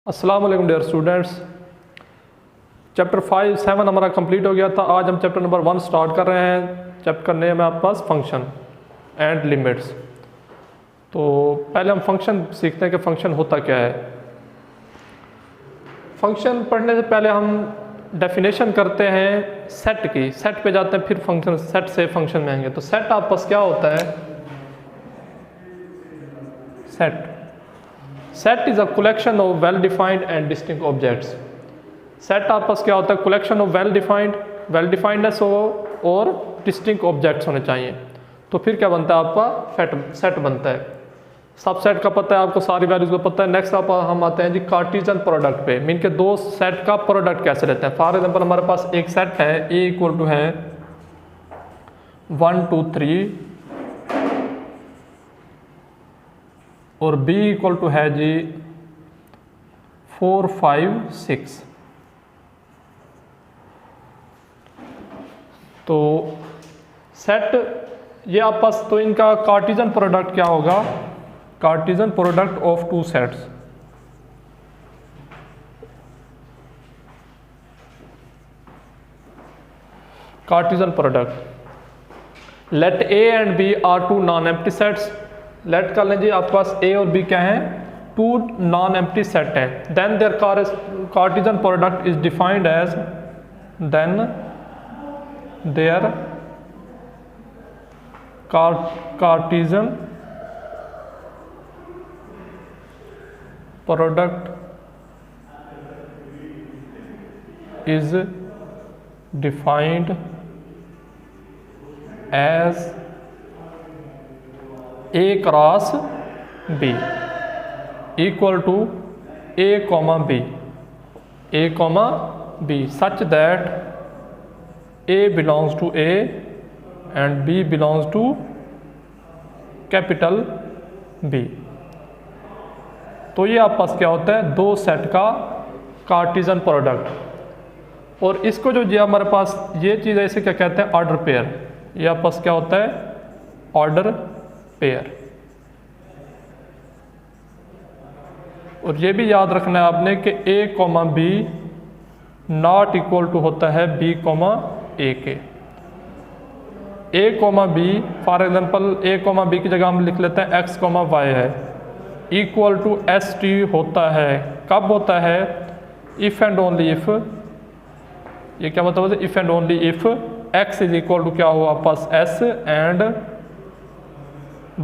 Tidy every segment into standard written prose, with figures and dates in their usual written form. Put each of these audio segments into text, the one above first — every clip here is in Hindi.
अस्सलाम वालेकुम डियर स्टूडेंट्स। चैप्टर 5, 7 हमारा कंप्लीट हो गया था। आज हम चैप्टर नंबर 1 स्टार्ट कर रहे हैं। चैप्टर करने में आपके पास फंक्शन एंड लिमिट्स। तो पहले हम फंक्शन सीखते हैं कि फंक्शन होता क्या है। फंक्शन पढ़ने से पहले हम डेफिनेशन करते हैं सेट की। सेट पे जाते हैं, फिर फंक्शन, सेट से फंक्शन में आएंगे। तो सेट आपके पास क्या होता है? Set is a collection of well defined and distinct objects. Set आपके पास क्या होता है? कलेक्शन ऑफ वेल डिफाइंडनेस हो और डिस्टिंक्ट ऑब्जेक्ट्स होने चाहिए। तो फिर क्या बनता है? आपका सेट बनता है। सब सेट का पता है आपको, सारी वैल्यूज को पता है। नेक्स्ट हम आते हैं जी कार्टेशियन प्रोडक्ट पे। मीन के दो सेट का प्रोडक्ट कैसे लेते हैं। फॉर एग्जांपल हमारे पास एक सेट है, ए इक्वल टू है 1 2 3 और b इक्वल टू है जी 4 5 6। तो सेट ये आप पास, तो इनका कार्टेशियन प्रोडक्ट क्या होगा? Cartesian product of two sets. Cartesian product, let a and b are two non empty sets. Let कर लें जी आपके पास a और b क्या है? टू नॉन एम्प्टी सेट है। Then their Cartesian product is defined as, then their Cartesian product is defined as a cross b equal to a comma b such that a belongs to a and b belongs to capital B। तो ये आपके पास क्या होता है? दो सेट का कार्टेशियन प्रोडक्ट। और इसको जो जी हमारे पास ये चीज़ है, इसे क्या कहते हैं? Order pair. ये आपके पास क्या होता है? Order pair. और ये भी याद रखना है आपने कि a comma b not equal to होता है b कॉमा a के। a comma b, for example a comma b की जगह हम लिख लेते हैं x कॉमा y है, इक्वल टू एस टी होता है। कब होता है? If and only if. ये क्या मतलब है? If and only if x is equal to क्या हो आपके पास? s and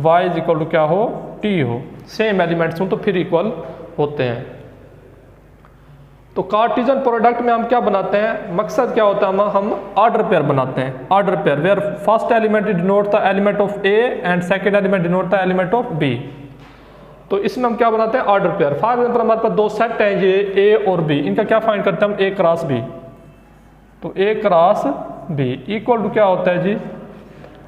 y is equal to क्या हो? t हो। सेम एलिमेंट्स हो तो फिर इक्वल होते हैं। तो कार्टेशियन प्रोडक्ट में हम क्या बनाते हैं? मकसद क्या होता है? हम ऑर्डर पेयर बनाते हैं। Order pair where first element denote the element of A and second element denote the element of B. तो इसमें हम क्या बनाते हैं? Order pair. फॉर एग्जांपल हमारे पास दो सेट हैं ये ए और बी, इनका क्या फाइंड करते हैं हम? ए क्रॉस बी। तो ए क्रॉस बी इक्वल टू क्या होता है जी?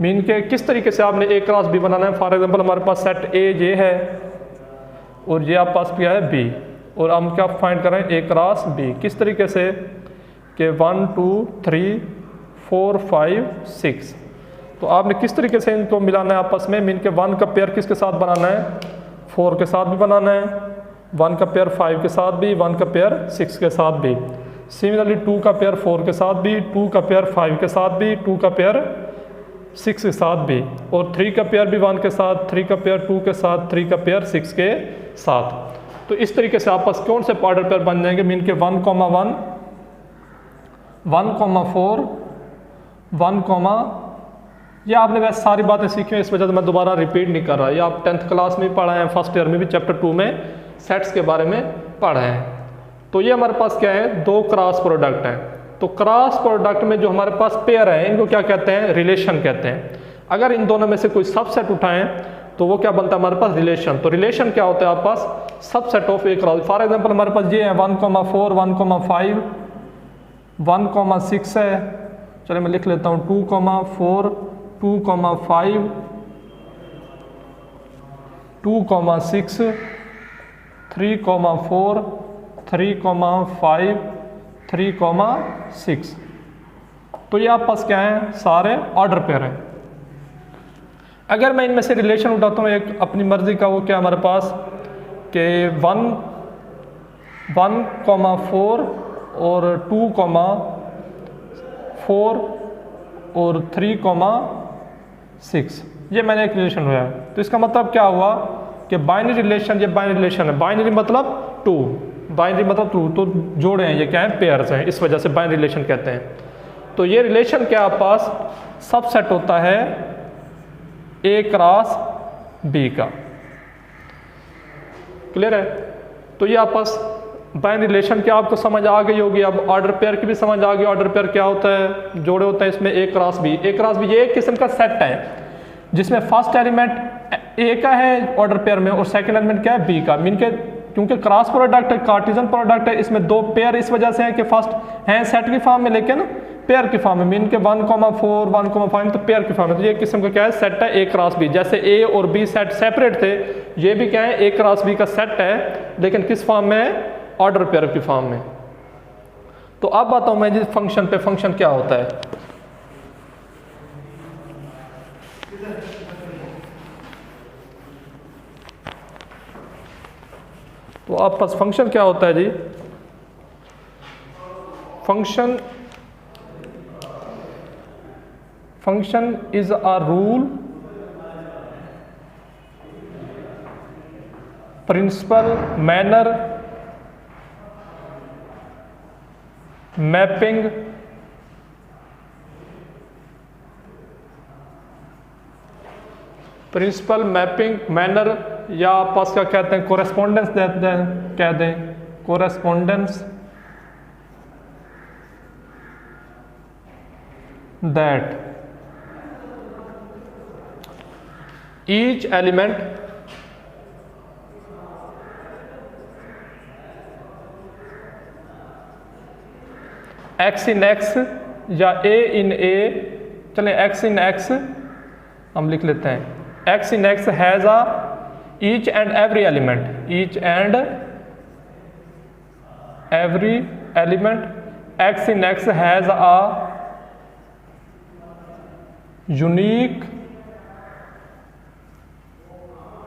मीन के किस तरीके से आपने ए क्रॉस बी बनाना है? फॉर एग्जांपल हमारे पास सेट ए ये है और ये आपके पास क्या है? बी। और हम क्या फाइंड कर रहे हैं? ए क्रॉस बी। किस तरीके से? कि 1 2 3 4 5 6। तो आपने किस तरीके से इनको मिलाना है आपस में? मीन के 1 का पेयर किसके साथ बनाना है? 4 के साथ भी बनाना है, 1 का पेयर 5 के साथ भी, 1 का पेयर 6 के साथ भी। सिमिलरली 2 का पेयर 4 के साथ भी, 2 का पेयर 5 के साथ भी, 2 का पेयर 6 के साथ भी, और 3 का पेयर भी 1 के साथ, 3 का पेयर 2 के साथ, 3 का पेयर 6 के साथ। तो इस तरीके से आपस कौन से ऑर्डर पेयर बन जाएंगे? मीन के 1 कॉमा 1 1 कॉमा 4 1 कॉमा, ये आपने वैसे सारी बातें सीखी हैं, इस वजह से मैं दोबारा रिपीट नहीं कर रहा। ये आप 10th क्लास में भी पढ़ा है, फर्स्ट ईयर में भी चैप्टर 2 में सेट्स के बारे में पढ़ा है। तो ये हमारे पास क्या है? दो क्रॉस प्रोडक्ट हैं। तो क्रॉस प्रोडक्ट में जो हमारे पास पेयर है इनको क्या कहते हैं? रिलेशन कहते हैं। अगर इन दोनों में से कोई सबसेट उठाएं तो वो क्या बनता है हमारे पास? रिलेशन। तो रिलेशन क्या होता है आपके पास? Subset of A cross. For example हमारे पास ये है 1 कॉमा 4 1 कॉमा 5 1 कॉमा 6 है। चलिए मैं लिख लेता हूँ 2 comma 4 2 comma 5 2 comma 6 3 comma 4 3 comma 5 3 comma 6। तो ये आपके पास क्या है? सारे ऑर्डर पेयर हैं। अगर मैं इनमें से रिलेशन उठाता हूँ एक अपनी मर्जी का, वो क्या हमारे पास कि 1 1,4 और 2,4 और 3,6, ये मैंने एक रिलेशन हुआ है। तो इसका मतलब क्या हुआ कि बाइनरी रिलेशन, ये बाइनरी रिलेशन है, बाइनरी मतलब 2, बाइनरी मतलब 2, तो जोड़े हैं, ये क्या है, पेयर्स हैं, इस वजह से बाइनरी रिलेशन कहते हैं। तो ये रिलेशन क्या आप पास सबसेट होता है A क्रॉस B का। क्लियर है? तो ये आप पास बाइनरी रिलेशन क्या आपको समझ आ गई होगी। अब ऑर्डर पेयर की भी समझ आ गई। ऑर्डर पेयर क्या होता है, जोड़े होते हैं इसमें A cross B। A cross B ये एक किस्म का सेट है जिसमें फर्स्ट एलिमेंट A का है ऑर्डर पेयर में और सेकंड एलिमेंट क्या है, B का। मीन के क्योंकि क्रॉस प्रोडक्ट है, कार्टेशियन प्रोडक्ट है, इसमें दो पेयर इस वजह से है कि फर्स्ट हैं सेट की फॉर्म में लेकिन पेयर की फॉर्म में। मीन के 1,4 1,5 तो पेयर की फॉर्म में। तो ये किस्म का क्या है, सेट है A क्रॉस B। जैसे A और B सेट सेपरेट थे, ये भी क्या है, A क्रॉस B का सेट है, लेकिन किस फॉर्म में, ऑर्डर पेयर की फॉर्म में। तो अब बताऊं मैं जिस फंक्शन पे, फंक्शन क्या होता है। तो आप पास फंक्शन क्या होता है जी। Function is a rule, principle, manner, mapping, principle, mapping, manner, या आप पास क्या कहते हैं, कोरेस्पोंडेंस कह दें, correspondence that each element x in x या a in a, चलें x in x हम लिख लेते हैं, x in x has a each and every element, each and every element, x in x has a unique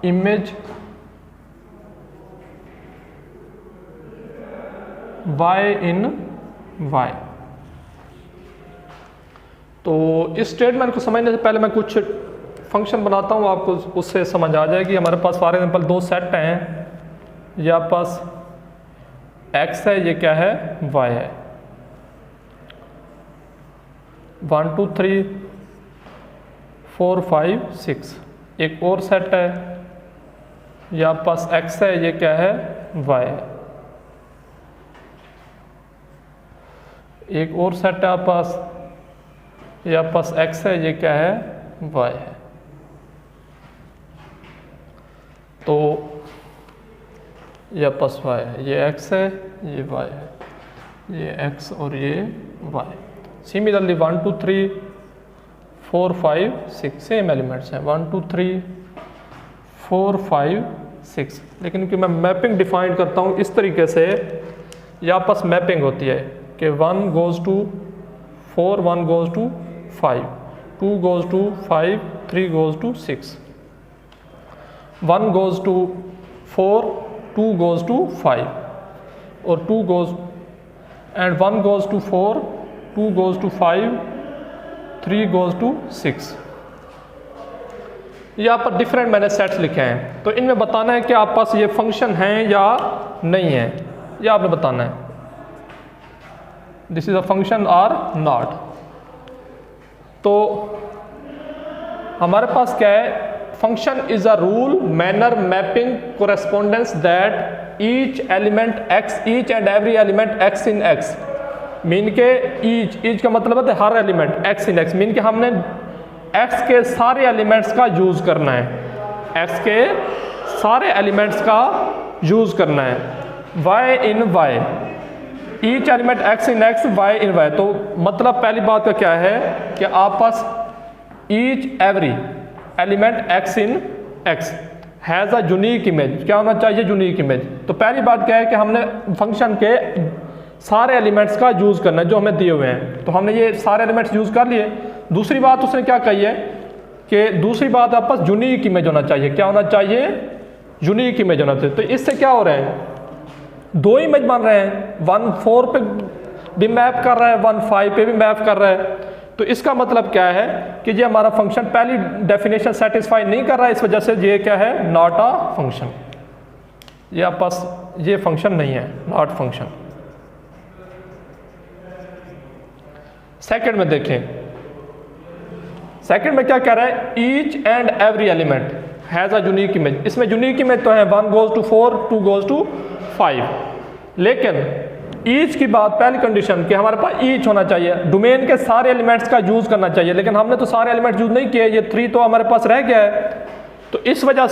image y in y। तो इस स्टेटमेंट को समझने से पहले मैं कुछ फंक्शन बनाता हूँ, आपको उससे समझ आ जाएगी। हमारे पास फॉर एग्जांपल दो सेट हैं, ये आपके पास x है, ये क्या है, y है। 1 2 3 4 5 6। एक और सेट है, ये आपके पास x है, ये क्या है, y है। एक और सेट है आपके पास, ये आपके पास x है, ये क्या है, y है। तो ये आपके पास y है, ये x है, ये y है, ये x और ये y। सिमिलरली 1 2 3 4 5 6 सेम एलिमेंट्स हैं, 1 2 3 4 5 6। लेकिन कि मैं मैपिंग डिफाइन करता हूँ इस तरीके से, ये आपके पास मैपिंग होती है कि 1 goes to 4, 1 goes to 5, 2 goes to 5, 3 goes to 6, 1 goes to 4, 2 goes to 5 और 2 goes and 1 goes to 4, 2 goes to 5, 3 goes to 6। यहाँ पर डिफरेंट मैंने सेट्स लिखे हैं, तो इनमें बताना है कि आप पास ये फंक्शन हैं या नहीं है, ये आपने बताना है, दिस इज अ फंक्शन और नॉट। तो हमारे पास क्या है, function is a rule, manner, mapping, correspondence that each element x, each and every element x in x। Mean के ईच का मतलब है हर element x in x। Mean के हमने x के सारे एलिमेंट्स का यूज करना है, x के सारे एलिमेंट्स का यूज करना है, y in y, each element x in x, y in y। तो मतलब पहली बात का क्या है कि आप पास each every element x in x has a unique image. क्या होना चाहिए, यूनिक इमेज। तो पहली बात क्या है कि हमने फंक्शन के सारे एलिमेंट्स का यूज़ करना है जो हमें दिए हुए हैं, तो हमने ये सारे एलिमेंट्स यूज़ कर लिए। दूसरी बात उसने क्या कही है कि दूसरी बात आप पास यूनिक इमेज होना चाहिए। क्या होना चाहिए, यूनिक इमेज होना चाहिए। तो इससे क्या हो रहा है, दो इमेज बन रहे हैं, 1 4 पे भी मैप कर रहा है, 1 5 पे भी मैप कर रहा है। तो इसका मतलब क्या है कि ये हमारा फंक्शन पहली डेफिनेशन सेटिस्फाई नहीं कर रहा है, इस वजह से ये क्या है, नॉट अ फंक्शन। ये आप पास ये फंक्शन नहीं है, नॉट फंक्शन। सेकंड में देखें, सेकंड में क्या कह रहा है, each and every element has a unique image. इसमें यूनिक इमेज तो है 1 goes to 4, 2 goes to 5, लेकिन ईच की बात, पहली कंडीशन कि हमारे पास ईच होना चाहिए, डोमेन के सारे एलिमेंट्स का यूज करना चाहिए, लेकिन हमने तो सारे एलिमेंट्स यूज नहीं किए, ये 3 तो हमारे पास रह गया है। तो इस वजह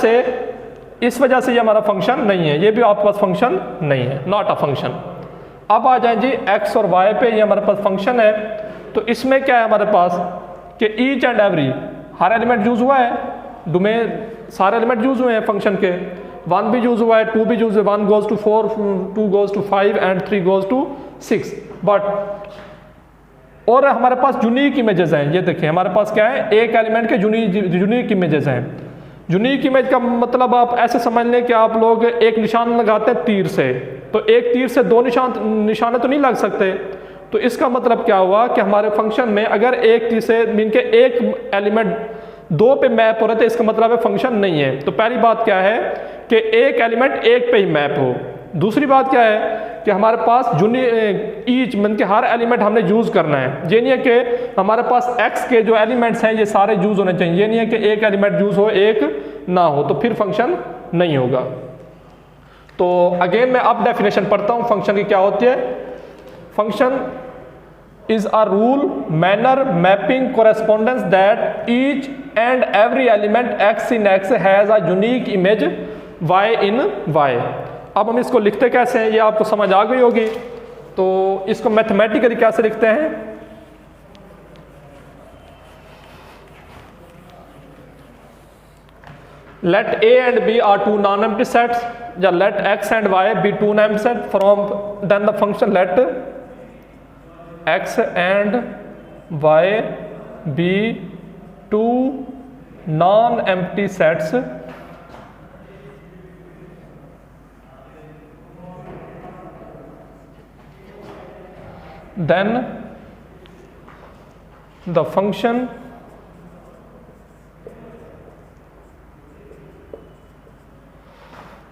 से ये हमारा फंक्शन नहीं है, ये भी आपके पास फंक्शन नहीं है, नॉट अ फंक्शन। अब आ जाए जी एक्स और वाई पे, ये हमारे पास फंक्शन है। तो इसमें क्या है हमारे पास कि each and every, her element use हुआ है, डोमेन सारे एलिमेंट यूज हुए हैं फंक्शन के, 1 भी यूज हुआ है, 2 भी यूज है, 1 goes to 4, 2 goes to 5 and 3 goes to 6। But और हमारे पास यूनिक इमेजेस हैं, ये देखिए हमारे पास क्या है, एक एलिमेंट के यूनिक इमेजेस हैं। यूनिक इमेज का मतलब आप ऐसे समझ लें कि आप लोग एक निशान लगाते हैं तीर से, तो एक तीर से 2 निशाने तो नहीं लग सकते। तो इसका मतलब क्या हुआ कि हमारे फंक्शन में अगर एक तीर से मीन के एक एलिमेंट 2 पे मैप हो रहे थे, इसका मतलब है फंक्शन नहीं है। तो पहली बात क्या है कि एक एलिमेंट एक पे ही मैप हो। दूसरी बात क्या है कि हमारे पास ईच मीन के हर एलिमेंट हमने यूज करना है। ये नहीं है कि हमारे पास एक्स के जो एलिमेंट्स हैं ये सारे यूज होने चाहिए, ये नहीं है कि एक एलिमेंट यूज हो एक ना हो, तो फिर फंक्शन नहीं होगा। तो अगेन मैं अब डेफिनेशन पढ़ता हूँ फंक्शन की क्या होती है। Function is a rule, manner, mapping, correspondence that each and every element x in x has a unique image y in y। अब हम इसको लिखते कैसे हैं ये आपको समझ आ गई होगी। तो इसको मैथमेटिकली कैसे लिखते हैं, let a and b are 2 non-empty sets, या let x and y be 2 non-empty sets, from then the function let x and y be 2 non-empty sets then the function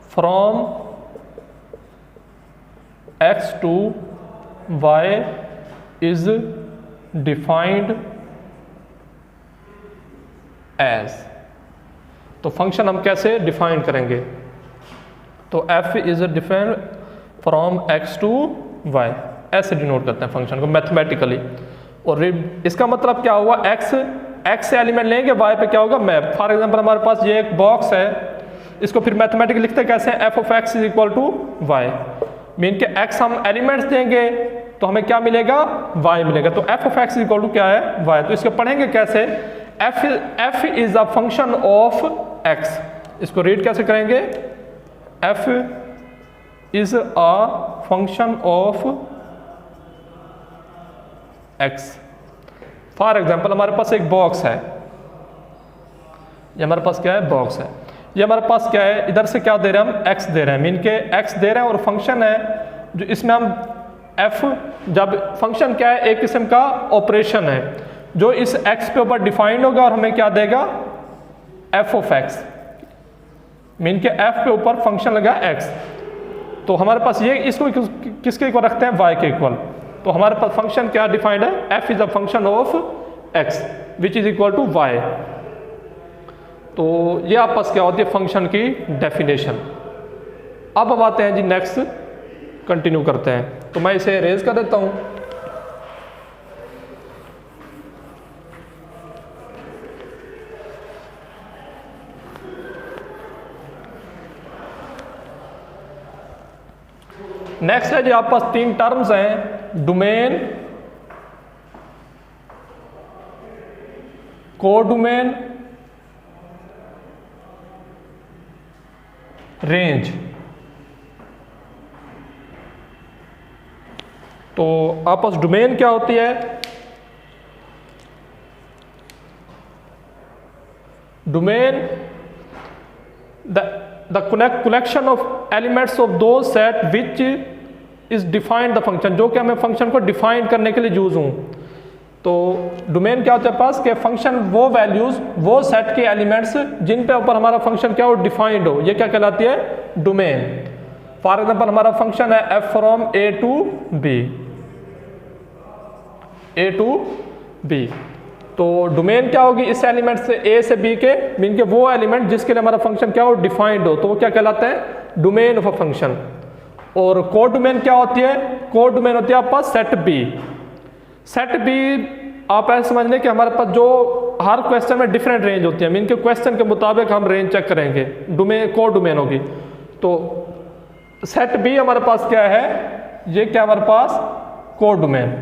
from x to y is defined as। तो फंक्शन हम कैसे डिफाइन करेंगे, तो f is defined from x to y, ऐसे डिनोट करते हैं फंक्शन को मैथमेटिकली। और इसका मतलब क्या हुआ, x से एलिमेंट लेंगे, y पे क्या होगा मैप। फॉर एग्जांपल हमारे पास ये एक बॉक्स है, इसको फिर मैथमेटिकली लिखते कैसे हैं, f of x is equal to y, mean के x हम एलिमेंट्स देंगे तो हमें क्या मिलेगा, y मिलेगा। तो f of x equal to क्या है, y। तो इसको पढ़ेंगे कैसे, f is a function of x। इसको रीड कैसे करेंगे, f is a function of x। For example हमारे पास एक बॉक्स है, ये हमारे पास क्या है, बॉक्स है। ये हमारे पास क्या है, इधर से क्या दे रहे हैं हम, x दे रहे हैं, मीन के x दे रहे हैं और फंक्शन है जो इसमें हम f, जब फंक्शन क्या है, एक किस्म का ऑपरेशन है जो इस x पे ऊपर डिफाइंड होगा और हमें क्या देगा, f of x, मीन के f पे ऊपर फंक्शन लगा x। तो हमारे पास ये इसको किसके इक्वल रखते हैं, y के इक्वल। तो हमारे पास फंक्शन क्या डिफाइंड है, f is a function of x which is equal to y। तो ये आप पास क्या होती है फंक्शन की डेफिनेशन। अब हम आते हैं जी नेक्स्ट, कंटिन्यू करते हैं। तो मैं इसे रेज कर देता हूं। नेक्स्ट है जी आप पास 3 टर्म्स हैं, डोमेन, कोडोमेन, रेंज। तो आपस डोमेन क्या होती है, domain the collection of elements of दो set which is defined the function, जो कि हमें फंक्शन को डिफाइन करने के लिए यूज हूँ। तो डोमेन क्या होता है पास के फंक्शन वो वैल्यूज वो सेट के एलिमेंट्स जिन पे ऊपर हमारा फंक्शन क्या हो डिफाइंड हो, ये क्या कहलाती है डोमेन। फॉर एग्जांपल हमारा फंक्शन है f from a to b, तो डोमेन क्या होगी इस एलिमेंट से a से b के, मीन के वो एलिमेंट जिसके लिए हमारा फंक्शन क्या हो डिफाइंड हो, तो वो क्या कहलाता है डोमेन ऑफ अ फंक्शन। और कोड डोमेन क्या होती है, कोड डोमेन होती है आपके पास सेट बी। सेट बी आप ऐसे समझ लें कि हमारे पास जो हर क्वेश्चन में डिफरेंट रेंज होती है, मीन के क्वेश्चन के मुताबिक हम रेंज चेक करेंगे, डोमेन कोड डोमेन होगी। तो सेट बी हमारे पास क्या है, ये क्या हमारे पास कोड डोमेन।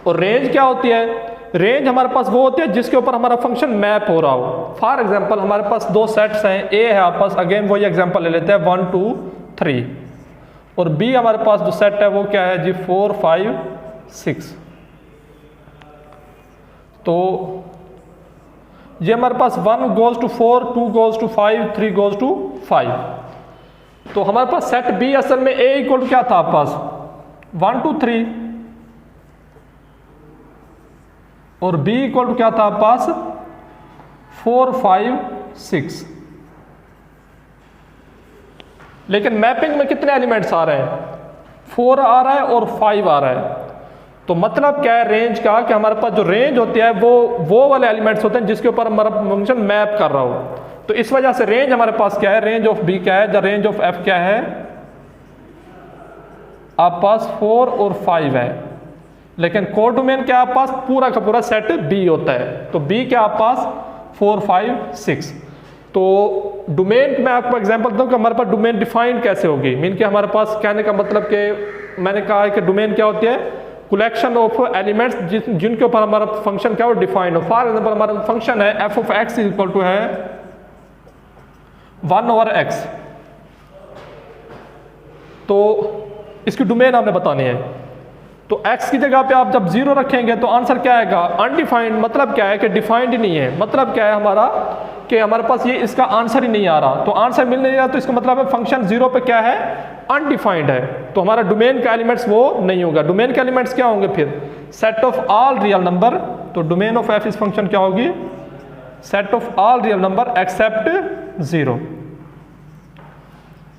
और रेंज क्या होती है, रेंज हमारे पास वो होती है जिसके ऊपर हमारा फंक्शन मैप हो रहा हो। फॉर एग्जांपल हमारे पास दो सेट्स हैं, ए है आपके पास, अगेन वही एग्जांपल ले लेते हैं 1 2 3, और बी हमारे पास जो सेट है वो क्या है जी 4 5 6। तो ये हमारे पास 1 goes to 4, 2 goes to 5, 3 goes to 5। तो हमारे पास सेट बी असल में ए इक्वल क्या था आपके पास 1 2 3, और b इक्वल टू क्या था आपके पास 4 5 6। लेकिन मैपिंग में कितने एलिमेंट्स आ रहे हैं, 4 आ रहा है और 5 आ रहा है। तो मतलब क्या है रेंज का, कि हमारे पास जो रेंज होती है वो वाले एलिमेंट्स होते हैं जिसके ऊपर हमारा फंक्शन मैप कर रहा हो। तो इस वजह से रेंज हमारे पास क्या है, रेंज ऑफ बी क्या है, द रेंज ऑफ एफ क्या है आपके पास 4 और 5 है। लेकिन कोड डोमेन क्या आपके पास पूरा का पूरा सेट बी होता है। तो बी क्या आपके पास 4 5 6। तो डोमेन मैं आपको एग्जांपल दूं कि हमारे पास डोमेन डिफाइन कैसे होगी, मीन कि हमारे पास कहने का मतलब कि मैंने कहा है कि डोमेन क्या होती है कलेक्शन ऑफ एलिमेंट्स जिनके ऊपर हमारा फंक्शन क्या हो डिफाइन हो। फॉर एग्जांपल हमारा फंक्शन है f of x equal to है 1/x। तो इसकी डोमेन हमने बतानी है। तो x की जगह पे आप जब 0 रखेंगे तो आंसर क्या आएगा अनडिफाइंड। मतलब क्या है कि डिफाइंड ही नहीं है। मतलब क्या है हमारा कि हमारे पास ये इसका आंसर ही नहीं आ रहा। तो आंसर मिल नहीं रहा तो इसका मतलब है फंक्शन 0 पे क्या है अनडिफाइंड है। तो हमारा डोमेन का एलिमेंट्स वो नहीं होगा। डोमेन के एलिमेंट्स क्या होंगे फिर set of all real number. तो डोमेन ऑफ एफ इस फंक्शन क्या होगी set of all real number except 0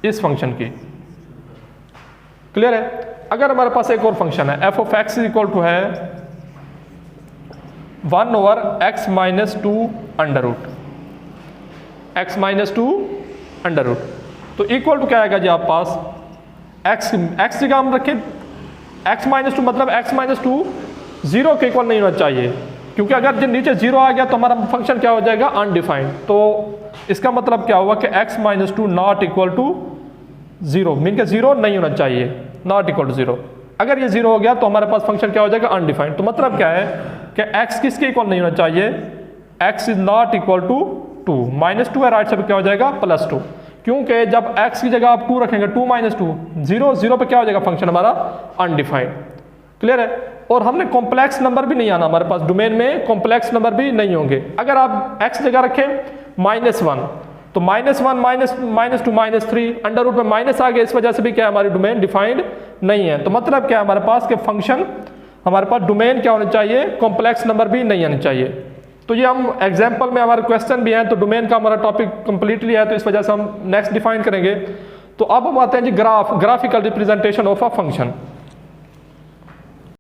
इस फंक्शन की। क्लियर है। अगर हमारे पास एक और फंक्शन है f of x equal to है 1/x minus 2 under root x minus 2 under root. तो इक्वल टू क्या आएगा जी आप पास x जगह हम रखें x माइनस 2 मतलब x माइनस 2 0 के इक्वल नहीं होना चाहिए, क्योंकि अगर जब नीचे 0 आ गया तो हमारा फंक्शन क्या हो जाएगा अनडिफाइंड। तो इसका मतलब क्या हुआ कि x minus 2 not equal to 0 mean के 0 नहीं होना चाहिए, नॉट इक्वल टू 0। अगर ये 0 हो गया तो हमारे पास फंक्शन क्या हो जाएगा अनडिफाइंड। तो मतलब क्या है कि x किसके इक्वल नहीं होना चाहिए x is not equal to 2 minus 2 है राइट साइड पे क्या हो जाएगा +2, क्योंकि जब x की जगह आप 2 रखेंगे 2 माइनस 2 0 पे क्या हो जाएगा फंक्शन हमारा अनडिफाइंड। क्लियर है। और हमने कॉम्प्लेक्स नंबर भी नहीं आना, हमारे पास डोमेन में कॉम्प्लेक्स नंबर भी नहीं होंगे। अगर आप x जगह रखें -1 तो -1 माइनस 2 -3 अंडर रूट में माइनस आ गया, इस वजह से भी क्या हमारी डोमेन डिफाइंड नहीं है। तो मतलब क्या है हमारे पास के फंक्शन हमारे पास डोमेन क्या होना चाहिए कॉम्प्लेक्स नंबर भी नहीं आने चाहिए। तो ये हम एग्जाम्पल में हमारे क्वेश्चन भी हैं, तो डोमेन का हमारा टॉपिक कंप्लीटली है, तो इस वजह से हम नेक्स्ट डिफाइन करेंगे। तो अब हम आते हैं जी graphical representation of a function.